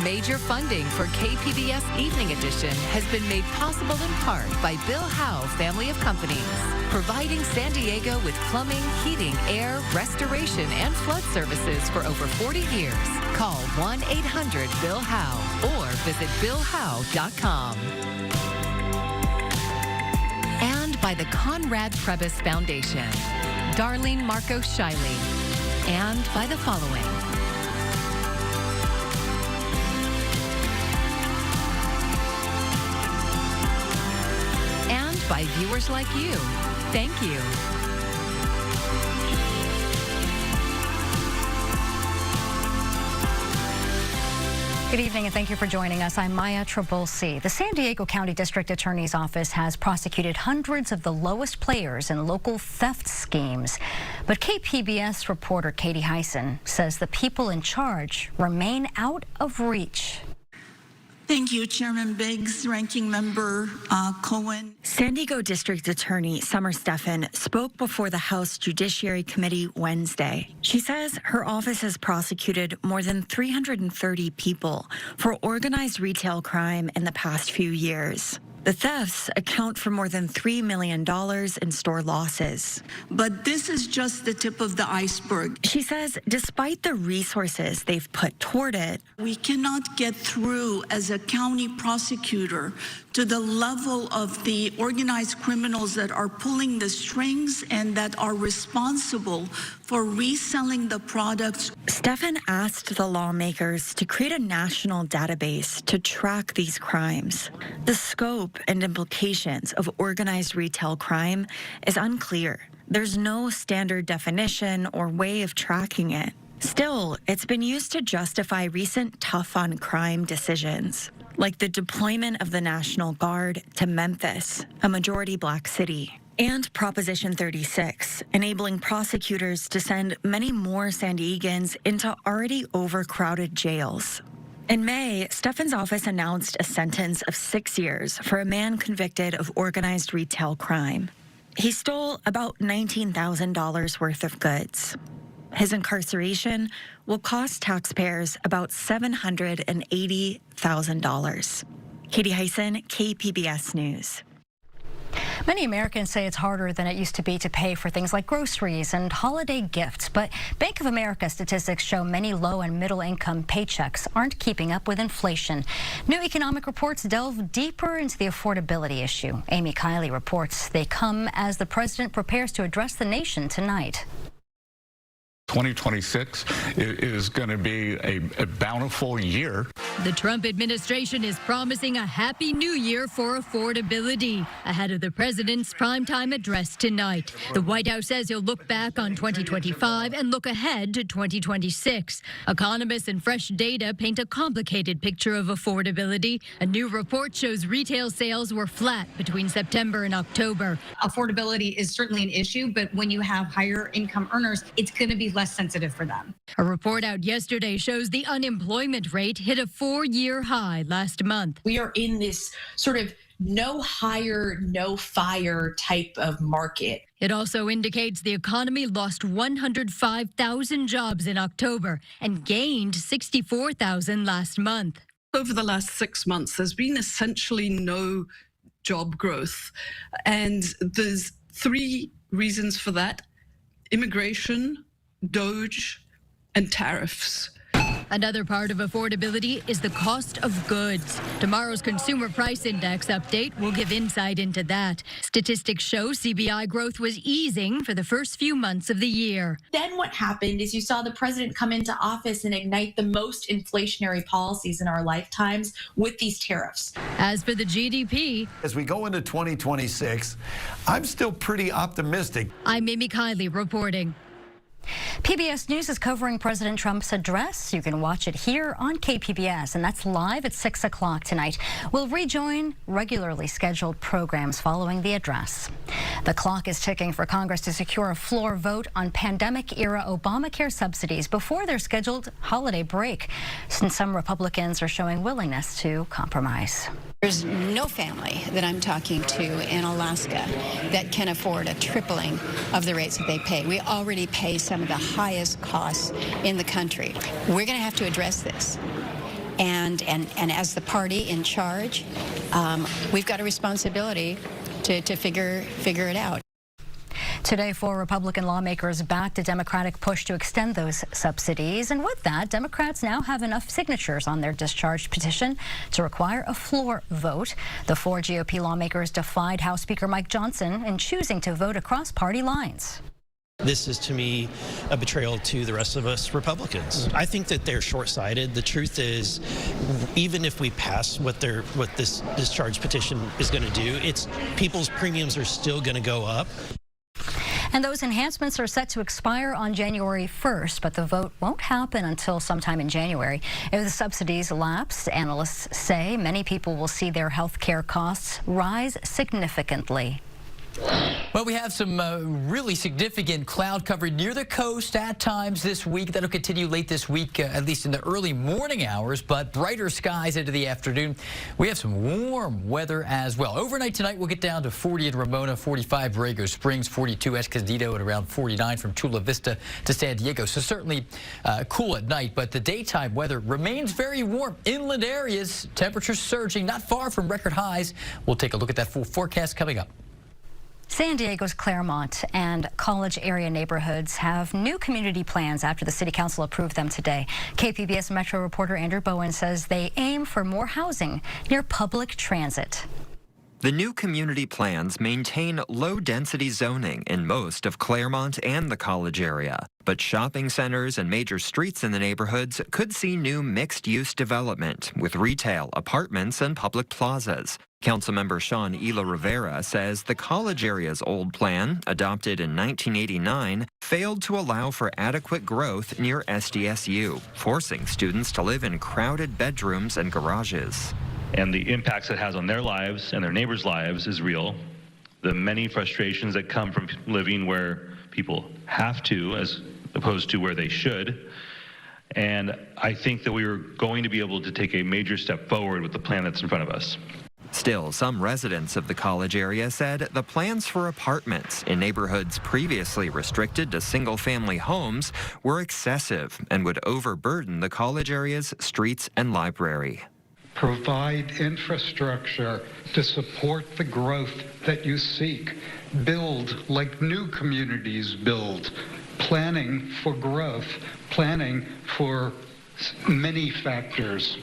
Major funding for KPBS Evening Edition has been made possible in part by Bill Howe Family of Companies, providing San Diego with plumbing, heating, air, restoration, and flood services for over 40 years. Call 1-800-BILL-HOWE or visit BillHowe.com. And by the Conrad Trebas Foundation, Darlene Marco Shiley, and by the following. And by viewers like you. Thank you. Good evening and thank you for joining us. I'm Maya Trabulsi. The San Diego County District Attorney's Office has prosecuted hundreds of the lowest players in local theft schemes. But KPBS reporter Katie Hyson says the people in charge remain out of reach. Thank you, Chairman Biggs, Ranking Member Cohen. San Diego District Attorney Summer Stephan spoke before the House Judiciary Committee Wednesday. She says her office has prosecuted more than 330 people for organized retail crime in the past few years. The thefts account for more than $3 million in store losses. But this is just the tip of the iceberg. She says despite the resources they've put toward it, we cannot get through as a county prosecutor to the level of the organized criminals that are pulling the strings and that are responsible for reselling the products. Stephan asked the lawmakers to create a national database to track these crimes. The scope and implications of organized retail crime is unclear. There's no standard definition or way of tracking it. Still, it's been used to justify recent tough-on-crime decisions, like the deployment of the National Guard to Memphis, a majority black city, and Proposition 36, enabling prosecutors to send many more San Diegans into already overcrowded jails. In May, Stephan's office announced a sentence of 6 years for a man convicted of organized retail crime. He stole about $19,000 worth of goods. His incarceration will cost taxpayers about $780,000. Katie Hyson, KPBS News. Many Americans say it's harder than it used to be to pay for things like groceries and holiday gifts. But Bank of America statistics show many low and middle income paychecks aren't keeping up with inflation. New economic reports delve deeper into the affordability issue. Amy Kiley reports they come as the president prepares to address the nation tonight. 2026 is going to be a bountiful year. The Trump administration is promising a happy new year for affordability ahead of the president's primetime address tonight. The White House says he'll look back on 2025 and look ahead to 2026. Economists and fresh data paint a complicated picture of affordability. A new report shows retail sales were flat between September and October. Affordability is certainly an issue, but when you have higher income earners, it's going to be less sensitive for them. A report out yesterday shows the unemployment rate hit a 4-year high last month. We are in this sort of no hire, no fire type of market. It also indicates the economy lost 105,000 jobs in October and gained 64,000 last month. Over the last 6 months, there's been essentially no job growth. And there's 3 reasons for that: immigration, DOGE, and tariffs. Another part of affordability is the cost of goods. Tomorrow's Consumer Price Index update will give insight into that. Statistics show CPI growth was easing for the first few months of the year. Then what happened is you saw the president come into office and ignite the most inflationary policies in our lifetimes with these tariffs. As for the GDP, as we go into 2026, I'm still pretty optimistic. I'm Amy Kiley reporting. PBS News is covering President Trump's address. You can watch it here on KPBS, and that's live at 6 o'clock tonight. We'll rejoin regularly scheduled programs following the address. The clock is ticking for Congress to secure a floor vote on pandemic-era Obamacare subsidies before their scheduled holiday break, since some Republicans are showing willingness to compromise. There's no family that I'm talking to in Alaska that can afford a tripling of the rates that they pay. We already pay some of the highest costs in the country. We're going to have to address this. And as the party in charge, we've got a responsibility to figure it out. Today, 4 Republican lawmakers backed a Democratic push to extend those subsidies. And with that, Democrats now have enough signatures on their discharge petition to require a floor vote. The 4 GOP lawmakers defied House Speaker Mike Johnson in choosing to vote across party lines. This is, to me, a betrayal to the rest of us Republicans. I think that they're short-sighted. The truth is, even if we pass what this discharge petition is going to do, people's premiums are still going to go up. And those enhancements are set to expire on January 1st, but the vote won't happen until sometime in January. If the subsidies lapse, analysts say many people will see their health care costs rise significantly. Well, we have some really significant cloud cover near the coast at times this week. That'll continue late this week, at least in the early morning hours, but brighter skies into the afternoon. We have some warm weather as well. Overnight tonight, we'll get down to 40 in Ramona, 45 Borrego Springs, 42 Escondido, and around 49 from Chula Vista to San Diego. So certainly cool at night, but the daytime weather remains very warm. Inland areas, temperatures surging, not far from record highs. We'll take a look at that full forecast coming up. San Diego's Claremont and College area neighborhoods have new community plans after the City Council approved them today. KPBS Metro reporter Andrew Bowen says they aim for more housing near public transit. The new community plans maintain low-density zoning in most of Claremont and the College area, but shopping centers and major streets in the neighborhoods could see new mixed-use development with retail, apartments, and public plazas. Councilmember Sean Ela Rivera says the College area's old plan, adopted in 1989, failed to allow for adequate growth near SDSU, forcing students to live in crowded bedrooms and garages. And the impacts it has on their lives and their neighbors' lives is real. The many frustrations that come from living where people have to as opposed to where they should. And I think that we are going to be able to take a major step forward with the plan that's in front of us. Still, some residents of the College area said the plans for apartments in neighborhoods previously restricted to single-family homes were excessive and would overburden the College area's streets and library. Provide infrastructure to support the growth that you seek. Build like new communities build. Planning for growth, planning for many factors.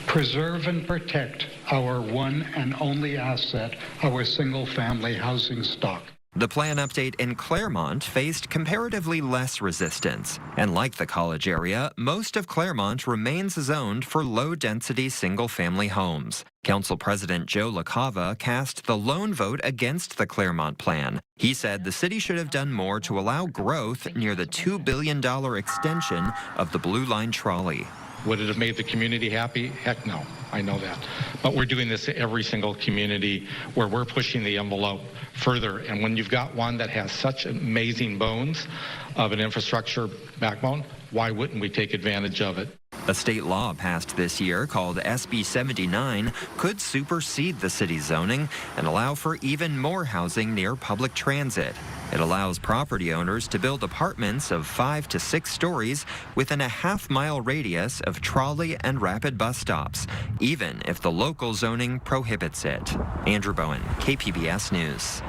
Preserve and protect our one and only asset, our single-family housing stock. The plan update in Claremont faced comparatively less resistance. And like the College area, most of Claremont remains zoned for low-density single-family homes. Council President Joe LaCava cast the lone vote against the Claremont plan. He said the city should have done more to allow growth near the $2 billion extension of the Blue Line trolley. Would it have made the community happy? Heck no, I know that. But we're doing this to every single community where we're pushing the envelope further. And when you've got one that has such amazing bones of an infrastructure backbone, why wouldn't we take advantage of it? A state law passed this year called SB 79 could supersede the city's zoning and allow for even more housing near public transit. It allows property owners to build apartments of 5 to 6 stories within a half-mile radius of trolley and rapid bus stops, even if the local zoning prohibits it. Andrew Bowen, KPBS News.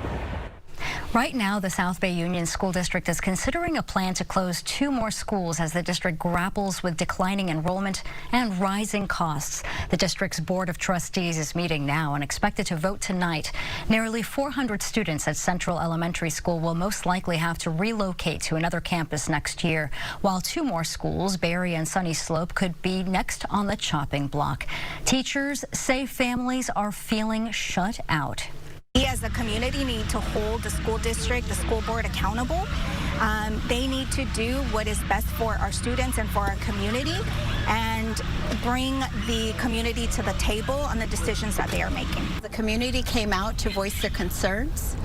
Right now, the South Bay Union School District is considering a plan to close 2 more schools as the district grapples with declining enrollment and rising costs. The district's Board of Trustees is meeting now and expected to vote tonight. Nearly 400 students at Central Elementary School will most likely have to relocate to another campus next year, while 2 more schools, Berry and Sunny Slope, could be next on the chopping block. Teachers say families are feeling shut out. We as a community need to hold the school district, the school board accountable. They need to do what is best for our students and for our community and bring the community to the table on the decisions that they are making. The community came out to voice their concerns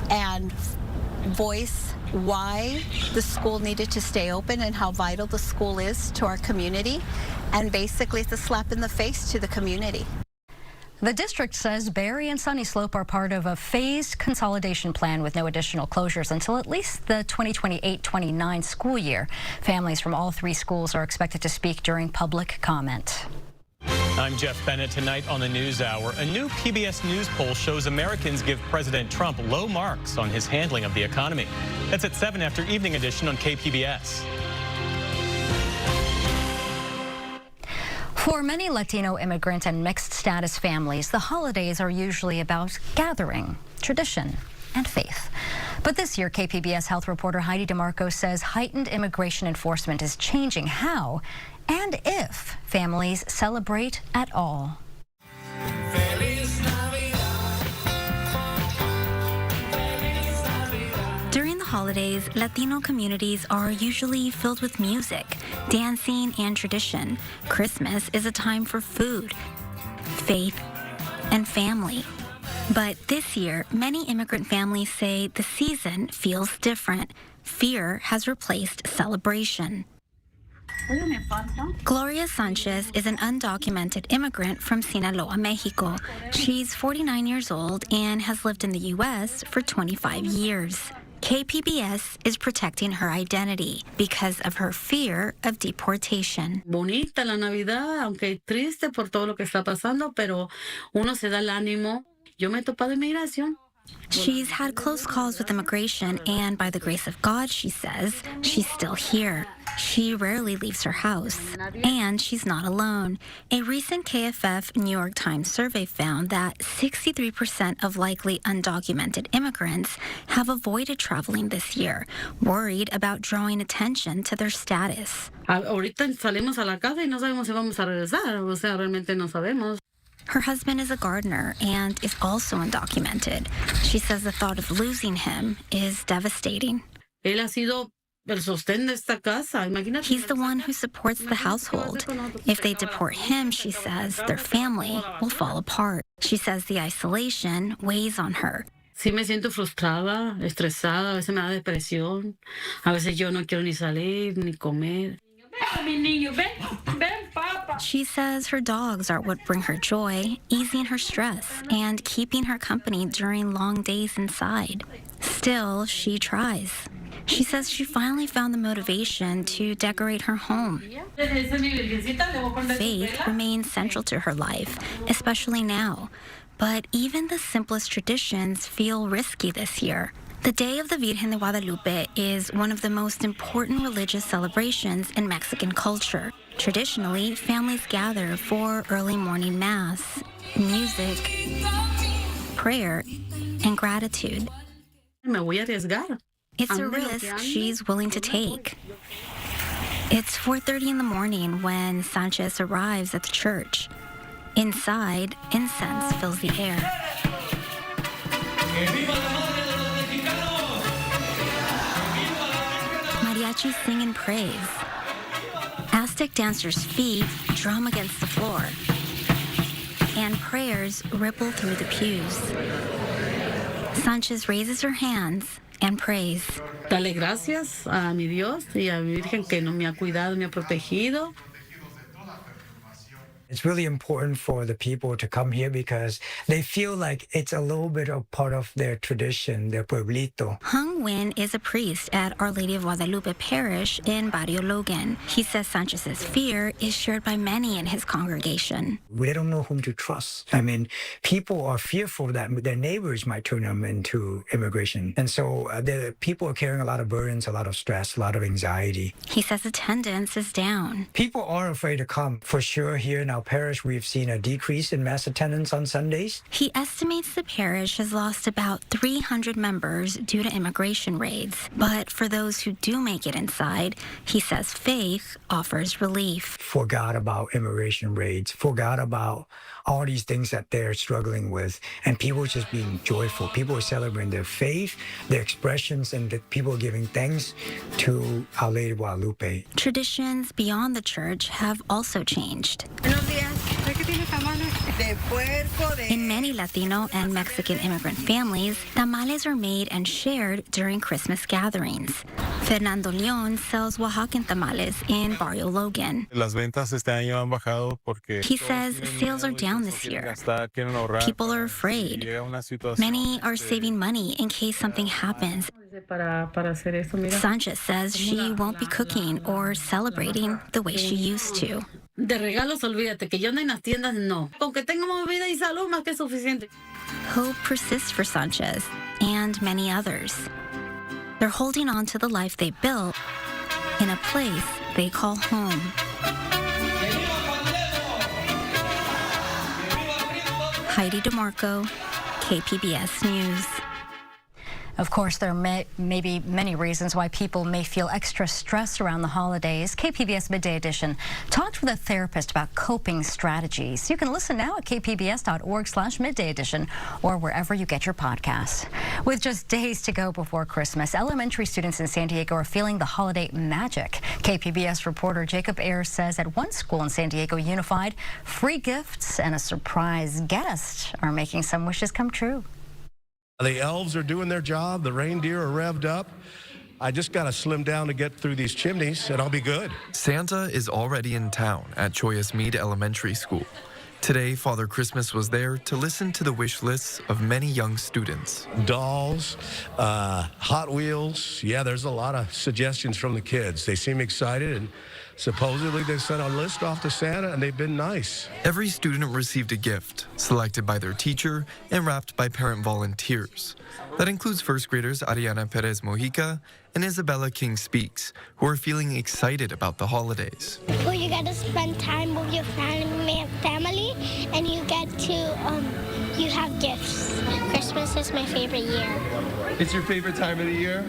and voice why the school needed to stay open and how vital the school is to our community. And basically it's a slap in the face to the community. The district says Berry and Sunny Slope are part of a phased consolidation plan with no additional closures until at least the 2028-29 school year. Families from all three schools are expected to speak during public comment. I'm Jeff Bennett. Tonight on the NewsHour, a new PBS News poll shows Americans give President Trump low marks on his handling of the economy. That's at 7 after Evening Edition on KPBS. For many Latino immigrant and mixed status families, the holidays are usually about gathering, tradition, and faith. But this year, KPBS health reporter Heidi DeMarco says heightened immigration enforcement is changing how and if families celebrate at all. During the holidays, Latino communities are usually filled with music, dancing, and tradition. Christmas is a time for food, faith, and family. But this year, many immigrant families say the season feels different. Fear has replaced celebration. Gloria Sanchez is an undocumented immigrant from Sinaloa, Mexico. She's 49 years old and has lived in the U.S. for 25 years. KPBS is protecting her identity because of her fear of deportation. Bonita la Navidad, aunque triste por todo lo que está pasando, pero uno se da el ánimo. Yo me he topado inmigración. She's had close calls with immigration, and by the grace of God, she says, she's still here. She rarely leaves her house, and she's not alone. A recent KFF New York Times survey found that 63% of likely undocumented immigrants have avoided traveling this year, worried about drawing attention to their status. Ahorita salimos a la casa y no sabemos si vamos a regresar, o sea, realmente no sabemos. Her husband is a gardener and is also undocumented. She says the thought of losing him is devastating. Él ha sido el sostén de esta casa. Imagínate. He's the one who supports the household. If they deport him, she says, their family will fall apart. She says the isolation weighs on her. Sí me siento frustrada, estresada, a veces me da depresión. A veces yo no quiero ni salir, ni comer. She says her dogs are what bring her joy, easing her stress, and keeping her company during long days inside. Still, she tries. She says she finally found the motivation to decorate her home. Faith remains central to her life, especially now. But even the simplest traditions feel risky this year. The Day of the Virgen de Guadalupe is one of the most important religious celebrations in Mexican culture. Traditionally, families gather for early morning mass, music, prayer, and gratitude. Me voy a arriesgar. It's a risk she's willing to take. It's 4:30 in the morning when Sanchez arrives at the church. Inside, incense fills the air. Mariachis sing and praise. Aztec dancers' feet drum against the floor. And prayers ripple through the pews. Sanchez raises her hands and prays. Dale gracias a mi Dios y a mi Virgen que me ha cuidado, me ha protegido. It's really important for the people to come here because they feel like it's a little bit of part of their tradition, their pueblito. Hung Win is a priest at Our Lady of Guadalupe Parish in Barrio Logan. He says Sanchez's fear is shared by many in his congregation. We don't know whom to trust. I mean, people are fearful that their neighbors might turn them into immigration. And so the people are carrying a lot of burdens, a lot of stress, a lot of anxiety. He says attendance is down. People are afraid to come. For sure, here in our parish, we've seen a decrease in mass attendance on Sundays. He estimates the parish has lost about 300 members due to immigration raids. But for those who do make it inside, he says faith offers relief. Forgot about immigration raids, forgot about all these things that they're struggling with, and people just being joyful. People are celebrating their faith, their expressions, and the people giving thanks to Our Lady of Guadalupe. Traditions beyond the church have also changed. Buenos días. In many Latino and Mexican immigrant families, tamales are made and shared during Christmas gatherings. Fernando Leon sells Oaxacan tamales in Barrio Logan. He says sales are down this year. People are afraid. Many are saving money in case something happens. Sanchez says she won't be cooking or celebrating the way she used to. De regalos, olvídate, que yo ando en las tiendas, no. Con que tengamos vida y salud, más que suficiente. Hope persists for Sanchez and many others. They're holding on to the life they built in a place they call home. Heidi DeMarco, KPBS News. Of course, there may be many reasons why people may feel extra stressed around the holidays. KPBS Midday Edition talked with a therapist about coping strategies. You can listen now at kpbs.org/midday edition or wherever you get your podcasts. With just days to go before Christmas, elementary students in San Diego are feeling the holiday magic. KPBS reporter Jacob Ayers says at one school in San Diego Unified, free gifts and a surprise guest are making some wishes come true. The elves are doing their job. The reindeer are revved up. I just got to slim down to get through these chimneys, and I'll be good. Santa is already in town at Choyas Mead Elementary School. Today, Father Christmas was there to listen to the wish lists of many young students. Dolls, Hot Wheels. Yeah, there's a lot of suggestions from the kids. They seem excited, and supposedly they sent a list off to Santa, and they've been nice. Every student received a gift, selected by their teacher and wrapped by parent volunteers. That includes first graders Ariana Perez Mojica and Isabella King Speaks, who are feeling excited about the holidays. Well, you get to spend time with your family, and you get to, you have gifts. Christmas is my favorite year. It's your favorite time of the year?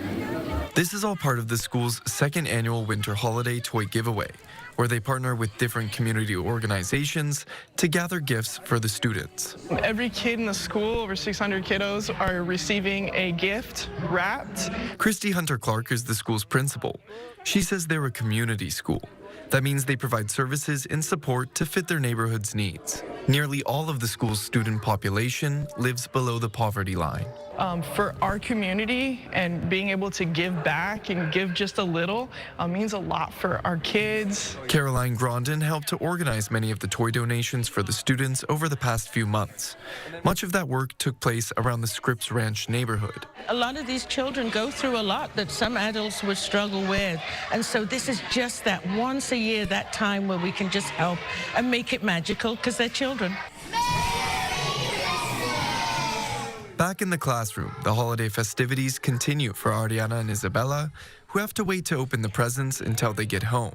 This is all part of the school's second annual winter holiday toy giveaway, where they partner with different community organizations to gather gifts for the students. Every kid in the school, over 600 kiddos, are receiving a gift wrapped. Christy Hunter Clark is the school's principal. She says they're a community school. That means they provide services and support to fit their neighborhood's needs. Nearly all of the school's student population lives below the poverty line. For our community, and being able to give back and give just a little means a lot for our kids. Caroline Grondin helped to organize many of the toy donations for the students over the past few months. Much of that work took place around the Scripps Ranch neighborhood. A lot of these children go through a lot that some adults would struggle with. And so this is just that once a year, that time where we can just help and make it magical because they're children. Back in the classroom, the holiday festivities continue for Ariana and Isabella, who have to wait to open the presents until they get home.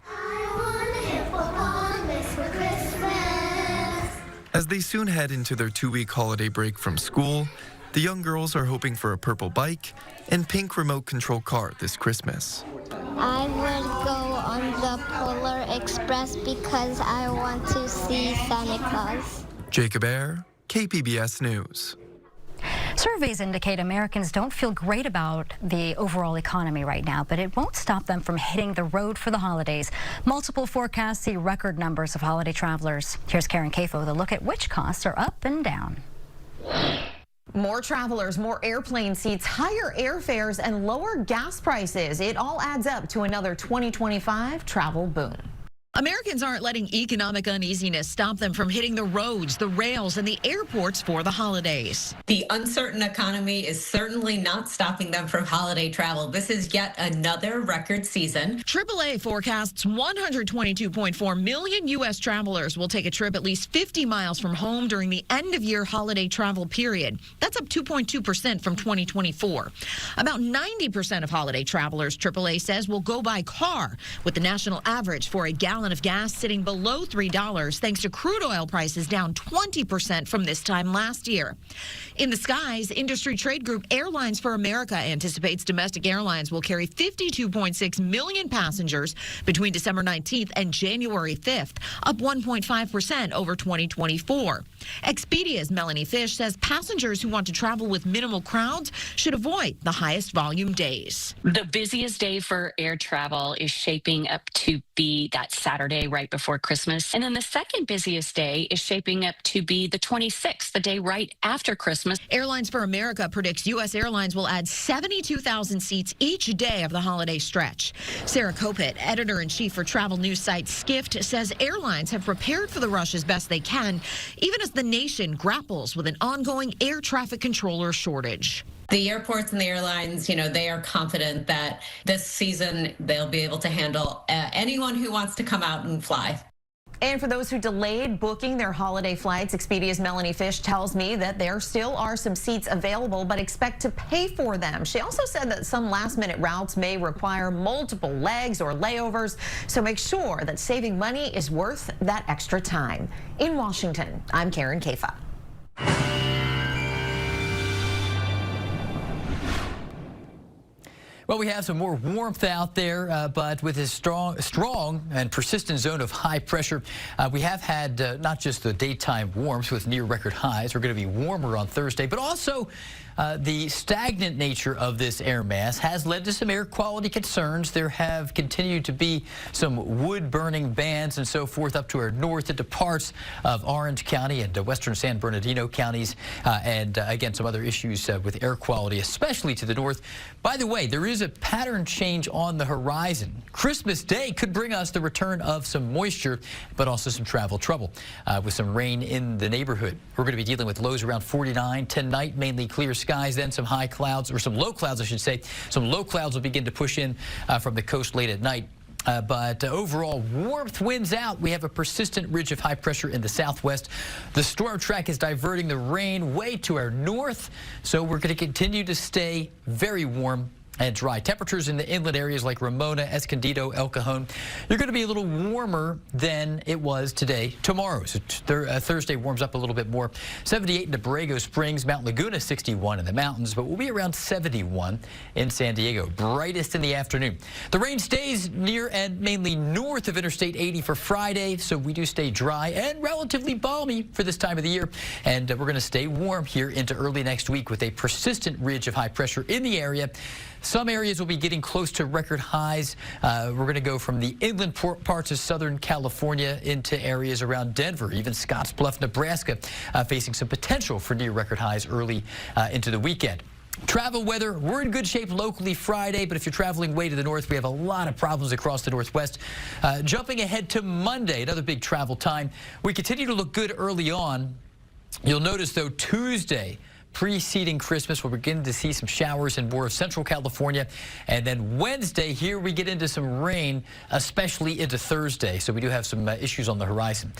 As they soon head into their 2-week holiday break from school, the young girls are hoping for a purple bike and pink remote control car this Christmas. I would go on the Polar Express because I want to see Santa Claus. Jacob Ayer, KPBS News. Surveys indicate Americans don't feel great about the overall economy right now, but it won't stop them from hitting the road for the holidays. Multiple forecasts see record numbers of holiday travelers. Here's Karen Cafo with a look at which costs are up and down. More travelers, more airplane seats, higher airfares, and lower gas prices. It all adds up to another 2025 travel boom. Americans aren't letting economic uneasiness stop them from hitting the roads, the rails, and the airports for the holidays. The uncertain economy is certainly not stopping them from holiday travel. This is yet another record season. AAA forecasts 122.4 million U.S. travelers will take a trip at least 50 miles from home during the end-of-year holiday travel period. That's up 2.2% from 2024. About 90% of holiday travelers, AAA says, will go by car, with the national average for a gallon of gas sitting below $3 thanks to crude oil prices down 20% from this time last year. In the skies, industry trade group Airlines for America anticipates domestic airlines will carry 52.6 million passengers between December 19th and January 5th, up 1.5% over 2024. Expedia's Melanie Fish says passengers who want to travel with minimal crowds should avoid the highest volume days. The busiest day for air travel is shaping up to be that Saturday right before Christmas. And then the second busiest day is shaping up to be the 26th, the day right after Christmas. Airlines for America predicts U.S. Airlines will add 72,000 seats each day of the holiday stretch. Sarah Kopit, editor-in-chief for travel news site Skift, says airlines have prepared for the rush as best they can, even as the nation grapples with an ongoing air traffic controller shortage. The airports and the airlines, they are confident that this season they'll be able to handle anyone who wants to come out and fly. And for those who delayed booking their holiday flights, Expedia's Melanie Fish tells me that there still are some seats available, but expect to pay for them. She also said that some last-minute routes may require multiple legs or layovers, so make sure that saving money is worth that extra time. In Washington, I'm Karen Kafa. Well, we have some more warmth out there, but with this strong and persistent zone of high pressure, we have had not just the daytime warmth with near record highs. We're going to be warmer on Thursday, but also the stagnant nature of this air mass has led to some air quality concerns. There have continued to be some wood-burning bands and so forth up to our north into parts of Orange County and western San Bernardino counties, and again, some other issues with air quality, especially to the north. By the way, there is a pattern change on the horizon. Christmas Day could bring us the return of some moisture, but also some travel trouble with some rain in the neighborhood. We're going to be dealing with lows around 49 tonight, mainly clear skies, then some high clouds, or some low clouds, I should say. Some low clouds will begin to push in from the coast late at night. But overall, warmth wins out. We have a persistent ridge of high pressure in the southwest. The storm track is diverting the rain way to our north, so we're going to continue to stay very warm and dry. Temperatures in the inland areas like Ramona, Escondido, El Cajon, you're going to be a little warmer than it was today. Tomorrow, so Thursday warms up a little bit more. 78 in Borrego Springs, Mount Laguna 61 in the mountains, but we'll be around 71 in San Diego. Brightest in the afternoon. The rain stays near and mainly north of Interstate 80 for Friday, so we do stay dry and relatively balmy for this time of the year. And we're going to stay warm here into early next week with a persistent ridge of high pressure in the area. Some areas will be getting close to record highs. We're going to go from the inland parts of Southern California into areas around Denver, even Scottsbluff, Nebraska, facing some potential for near record highs early into the weekend. Travel weather, we're in good shape locally Friday, but if you're traveling way to the north, we have a lot of problems across the northwest. Jumping ahead to Monday, another big travel time. We continue to look good early on. You'll notice, though, Tuesday, preceding Christmas, we'll begin to see some showers in more of Central California. And then Wednesday, here we get into some rain, especially into Thursday. So we do have some issues on the horizon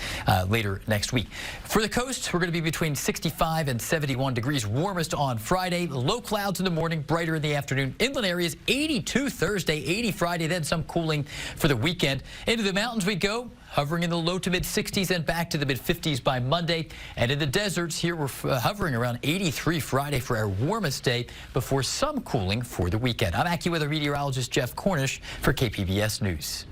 later next week. For the coast, we're going to be between 65 and 71 degrees, warmest on Friday. Low clouds in the morning, brighter in the afternoon. Inland areas, 82 Thursday, 80 Friday, then some cooling for the weekend. Into the mountains we go, hovering in the low to mid 60s and back to the mid 50s by Monday. And in the deserts here, we're hovering around 83 Friday for our warmest day before some cooling for the weekend. I'm AccuWeather meteorologist Jeff Cornish for KPBS News.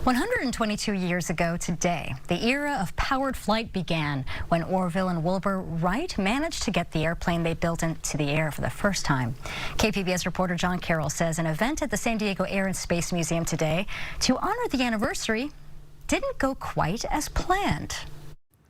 122 years ago today, the era of powered flight began when Orville and Wilbur Wright managed to get the airplane they built into the air for the first time. KPBS reporter John Carroll says an event at the San Diego Air and Space Museum today to honor the anniversary didn't go quite as planned.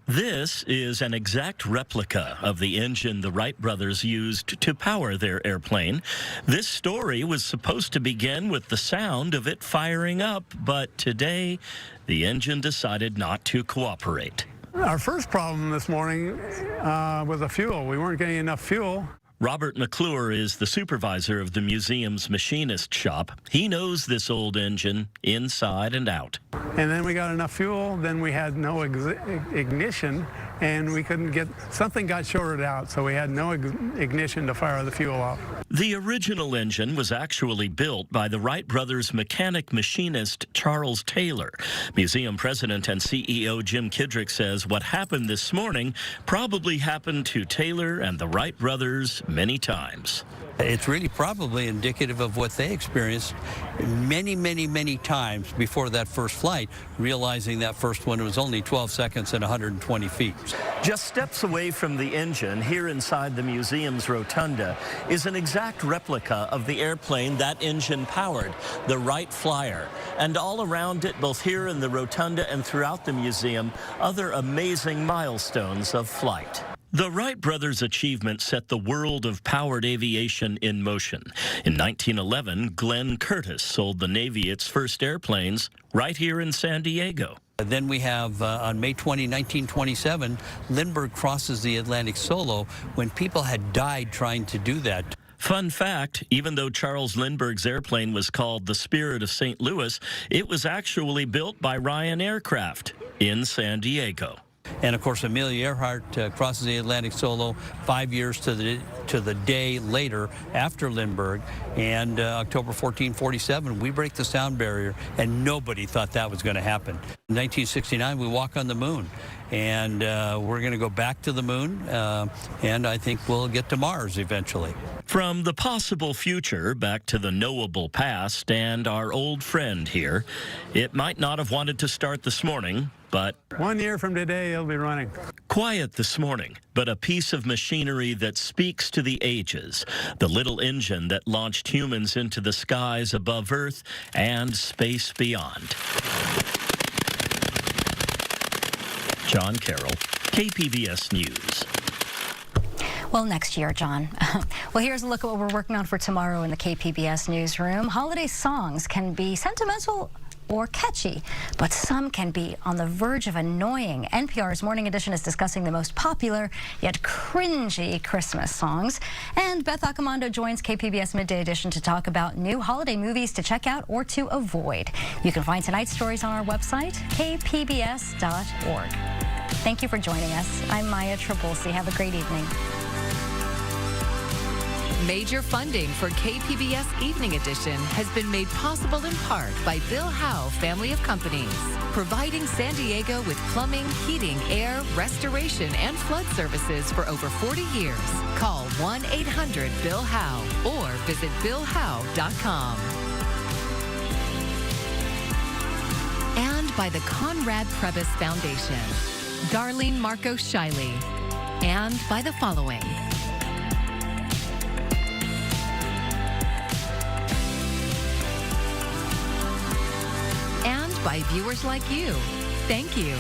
This is an exact replica of the engine the Wright brothers used to power their airplane. This story was supposed to begin with the sound of it firing up, but today the engine decided not to cooperate. Our first problem this morning was the fuel. We weren't getting enough fuel. Robert McClure is the supervisor of the museum's machinist shop. He knows this old engine inside and out. And then we got enough fuel, then we had no ignition, and we couldn't get, something got shorted out, so we had no ignition to fire the fuel off. The original engine was actually built by the Wright brothers mechanic machinist Charles Taylor. Museum president and CEO Jim Kidrick says what happened this morning probably happened to Taylor and the Wright brothers many times. It's really probably indicative of what they experienced many, many, many times before that first flight, realizing that first one was only 12 seconds and 120 feet. Just steps away from the engine, here inside the museum's rotunda, is an exact exact replica of the airplane that engine powered, the Wright Flyer. And all around it, both here in the rotunda and throughout the museum, other amazing milestones of flight. The Wright brothers' achievement set the world of powered aviation in motion. In 1911, Glenn Curtiss sold the Navy its first airplanes right here in San Diego. Then we have, on May 20, 1927, Lindbergh crosses the Atlantic solo when people had died trying to do that. Fun fact, even though Charles Lindbergh's airplane was called the Spirit of St. Louis, it was actually built by Ryan Aircraft in San Diego. And of course, Amelia Earhart crosses the Atlantic solo 5 years to the day later after Lindbergh. And October 14, 47, we break the sound barrier, and nobody thought that was going to happen. In 1969, we walk on the moon, and we're going to go back to the moon, and I think we'll get to Mars eventually. From the possible future back to the knowable past and our old friend here, it might not have wanted to start this morning, but 1 year from today, it'll be running. Quiet this morning, but a piece of machinery that speaks to the ages. The little engine that launched humans into the skies above Earth and space beyond. John Carroll, KPBS News. Well, next year, John. Well, here's a look at what we're working on for tomorrow in the KPBS newsroom. Holiday songs can be sentimental or catchy, but some can be on the verge of annoying. NPR's Morning Edition is discussing the most popular yet cringy Christmas songs. And Beth Accomando joins KPBS Midday Edition to talk about new holiday movies to check out or to avoid. You can find tonight's stories on our website, kpbs.org. Thank you for joining us. I'm Maya Trabulsi. Have a great evening. Major funding for KPBS Evening Edition has been made possible in part by Bill Howe Family of Companies, providing San Diego with plumbing, heating, air, restoration, and flood services for over 40 years. Call 1-800-BILL-HOWE or visit BillHowe.com. And by the Conrad Prebys Foundation, Darlene Marcos Shiley, and by the following. And by viewers like you. Thank you.